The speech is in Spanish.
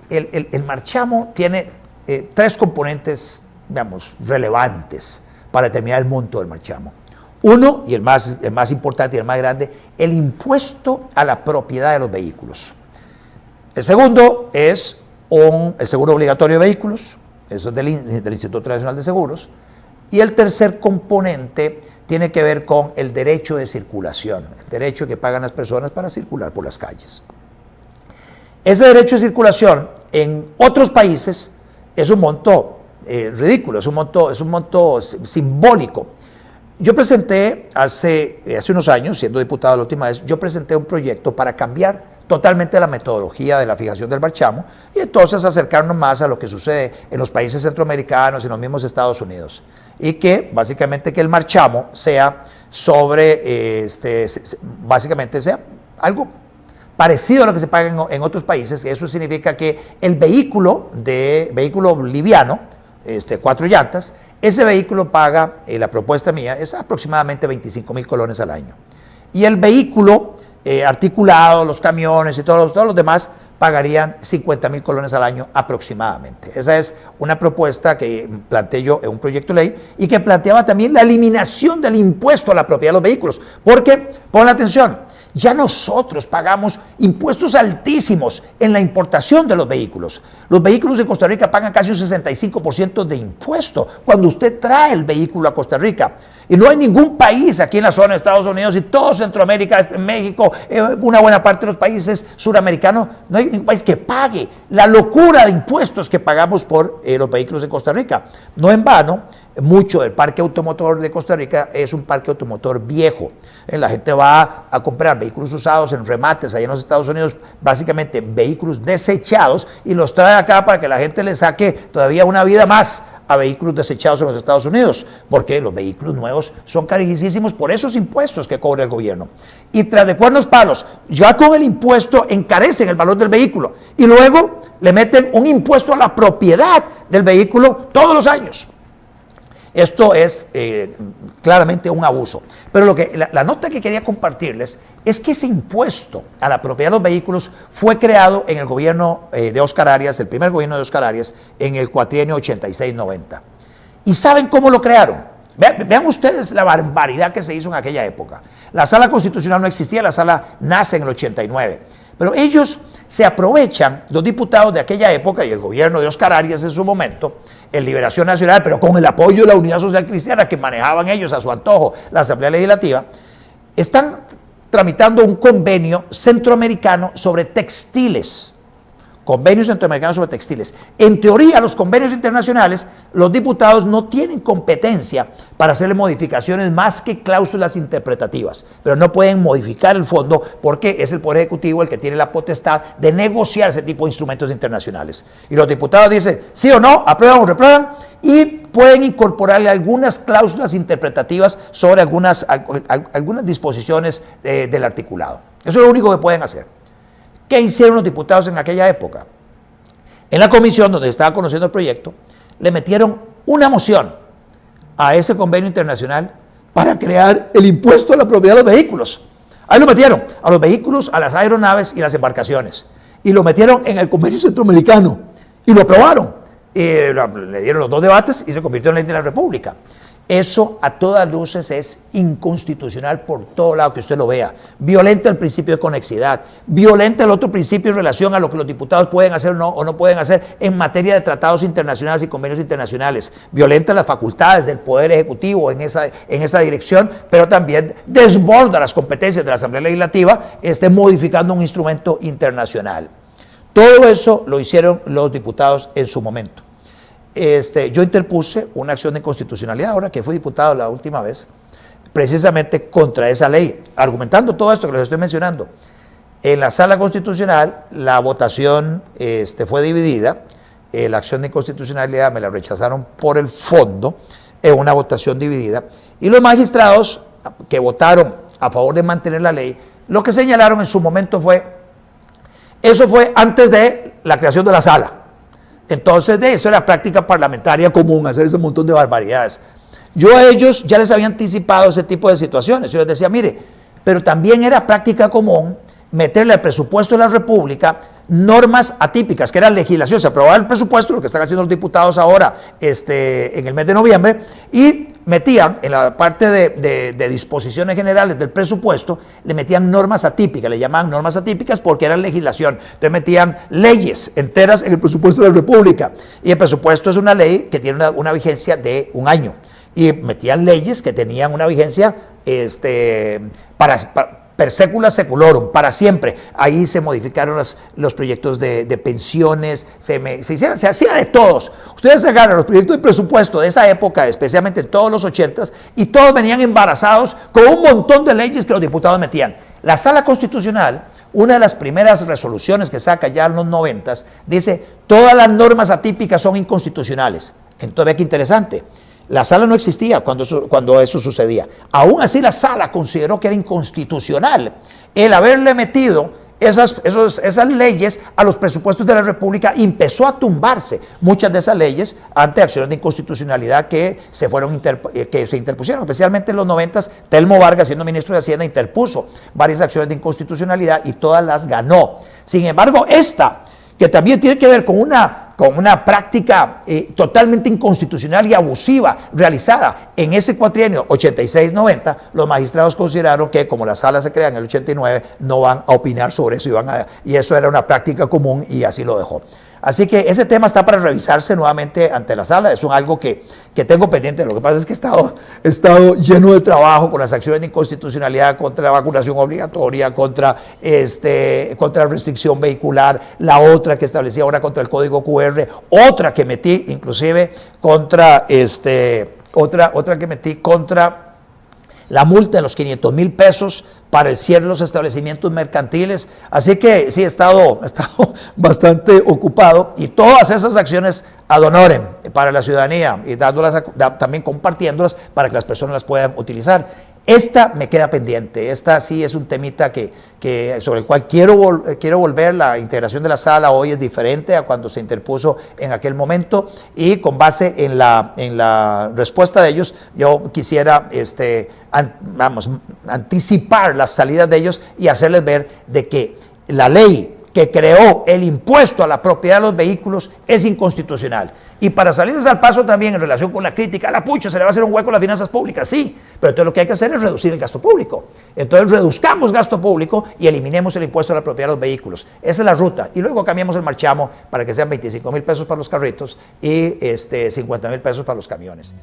el marchamo tiene tres componentes, digamos, relevantes para determinar el monto del marchamo. Uno, y el más importante y el más grande, el impuesto a la propiedad de los vehículos. El segundo es el seguro obligatorio de vehículos, eso es del Instituto Nacional de Seguros. Y el tercer componente tiene que ver con el derecho de circulación, el derecho que pagan las personas para circular por las calles. Ese derecho de circulación en otros países es un monto ridículo, es un monto simbólico. Yo presenté hace unos años, siendo diputado la última vez, yo presenté un proyecto para cambiar totalmente la metodología de la fijación del marchamo y entonces acercarnos más a lo que sucede en los países centroamericanos y en los mismos Estados Unidos. Y que básicamente que el marchamo sea básicamente sea algo parecido a lo que se paga en otros países. Eso significa que el vehículo liviano, 4 llantas, ese vehículo paga, la propuesta mía es aproximadamente 25,000 colones al año. Y el vehículo articulado, los camiones y todos los demás pagarían 50,000 colones al año aproximadamente. Esa es una propuesta que planteé yo en un proyecto de ley y que planteaba también la eliminación del impuesto a la propiedad de los vehículos. Porque, pongan atención, ya nosotros pagamos impuestos altísimos en la importación de los vehículos. Los vehículos de Costa Rica pagan casi un 65% de impuesto cuando usted trae el vehículo a Costa Rica. Y no hay ningún país aquí en la zona de Estados Unidos y todo Centroamérica, México, una buena parte de los países suramericanos, no hay ningún país que pague la locura de impuestos que pagamos por los vehículos de Costa Rica. No en vano, mucho del parque automotor de Costa Rica es un parque automotor viejo. La gente va a comprar vehículos usados en remates allá en los Estados Unidos, básicamente vehículos desechados, y los trae acá para que la gente le saque todavía una vida más a vehículos desechados en los Estados Unidos, porque los vehículos nuevos son carísimos por esos impuestos que cobra el gobierno. Y tras de cuernos palos, ya con el impuesto encarecen el valor del vehículo y luego le meten un impuesto a la propiedad del vehículo todos los años. Esto es claramente un abuso. Pero la nota que quería compartirles es que ese impuesto a la propiedad de los vehículos fue creado en el gobierno de Óscar Arias, el primer gobierno de Óscar Arias, en el cuatrienio 86-90. ¿Y saben cómo lo crearon? Vean ustedes la barbaridad que se hizo en aquella época. La sala constitucional no existía, la sala nace en el 89. Pero ellos se aprovechan, los diputados de aquella época y el gobierno de Óscar Arias en su momento, en Liberación Nacional, pero con el apoyo de la Unidad Social Cristiana que manejaban ellos a su antojo la Asamblea Legislativa, están tramitando un convenio centroamericano sobre textiles. Convenios centroamericanos sobre textiles. En teoría, los convenios internacionales, los diputados no tienen competencia para hacerle modificaciones más que cláusulas interpretativas, pero no pueden modificar el fondo porque es el Poder Ejecutivo el que tiene la potestad de negociar ese tipo de instrumentos internacionales. Y los diputados dicen sí o no, aprueban o reprueban, y pueden incorporarle algunas cláusulas interpretativas sobre algunas disposiciones del articulado. Eso es lo único que pueden hacer. ¿Qué hicieron los diputados en aquella época? En la comisión donde estaba conociendo el proyecto, le metieron una moción a ese convenio internacional para crear el impuesto a la propiedad de los vehículos. Ahí lo metieron, a los vehículos, a las aeronaves y las embarcaciones. Y lo metieron en el convenio centroamericano. Y lo aprobaron. Le dieron los 2 debates y se convirtió en ley de la República. Eso a todas luces es inconstitucional por todo lado que usted lo vea. Violenta el principio de conexidad, violenta el otro principio en relación a lo que los diputados pueden hacer o no pueden hacer en materia de tratados internacionales y convenios internacionales. Violenta las facultades del Poder Ejecutivo en esa dirección, pero también desborda las competencias de la Asamblea Legislativa, modificando un instrumento internacional. Todo eso lo hicieron los diputados en su momento. Yo interpuse una acción de inconstitucionalidad ahora que fui diputado la última vez, precisamente contra esa ley, argumentando todo esto que les estoy mencionando. En la sala constitucional la votación fue dividida, la acción de inconstitucionalidad me la rechazaron por el fondo, en una votación dividida, y los magistrados que votaron a favor de mantener la ley, lo que señalaron en su momento eso fue antes de la creación de la sala. Entonces, de eso era práctica parlamentaria común, hacer ese montón de barbaridades. Yo a ellos ya les había anticipado ese tipo de situaciones. Yo les decía, mire, pero también era práctica común meterle al presupuesto de la República normas atípicas, que era legislación. Se aprobaba el presupuesto, lo que están haciendo los diputados ahora en el mes de noviembre, y metían en la parte de disposiciones generales del presupuesto, le metían normas atípicas, le llamaban normas atípicas porque eran legislación. Entonces metían leyes enteras en el presupuesto de la República, y el presupuesto es una ley que tiene una vigencia de un año, y metían leyes que tenían una vigencia per secula seculorum, para siempre. Ahí se modificaron los proyectos de pensiones, se hacía de todos. Ustedes agarran los proyectos de presupuesto de esa época, especialmente en todos los 80s, y todos venían embarazados con un montón de leyes que los diputados metían. La Sala Constitucional, una de las primeras resoluciones que saca ya en los 90s, dice, todas las normas atípicas son inconstitucionales. Entonces, ve qué interesante. La sala no existía cuando eso sucedía. Aún así, la sala consideró que era inconstitucional el haberle metido esas leyes a los presupuestos de la República. Empezó a tumbarse muchas de esas leyes ante acciones de inconstitucionalidad que se interpusieron, especialmente en los 90s. Telmo Vargas, siendo ministro de Hacienda, interpuso varias acciones de inconstitucionalidad y todas las ganó. Sin embargo, esta, que también tiene que ver con una práctica totalmente inconstitucional y abusiva realizada en ese cuatrienio 86-90, los magistrados consideraron que como la sala se crea en el 89, no van a opinar sobre eso y eso era una práctica común, y así lo dejó. Así que ese tema está para revisarse nuevamente ante la sala. Es algo que tengo pendiente. Lo que pasa es que he estado lleno de trabajo con las acciones de inconstitucionalidad contra la vacunación obligatoria, contra restricción vehicular, la otra que establecía ahora contra el código QR, otra que metí inclusive contra la multa de los 500,000 pesos para el cierre de los establecimientos mercantiles. Así que sí, he estado bastante ocupado, y todas esas acciones ad honorem para la ciudadanía, y también compartiéndolas para que las personas las puedan utilizar. Esta me queda pendiente. Esta sí es un temita sobre el cual quiero volver. La integración de la sala hoy es diferente a cuando se interpuso en aquel momento, y con base en la respuesta de ellos, yo quisiera anticipar las salidas de ellos y hacerles ver de que la ley que creó el impuesto a la propiedad de los vehículos es inconstitucional. Y para salirles al paso también en relación con la crítica, a la pucha, se le va a hacer un hueco a las finanzas públicas, sí, pero entonces lo que hay que hacer es reducir el gasto público. Entonces reduzcamos gasto público y eliminemos el impuesto a la propiedad de los vehículos. Esa es la ruta. Y luego cambiamos el marchamo para que sean 25,000 pesos para los carritos y 50,000 pesos para los camiones.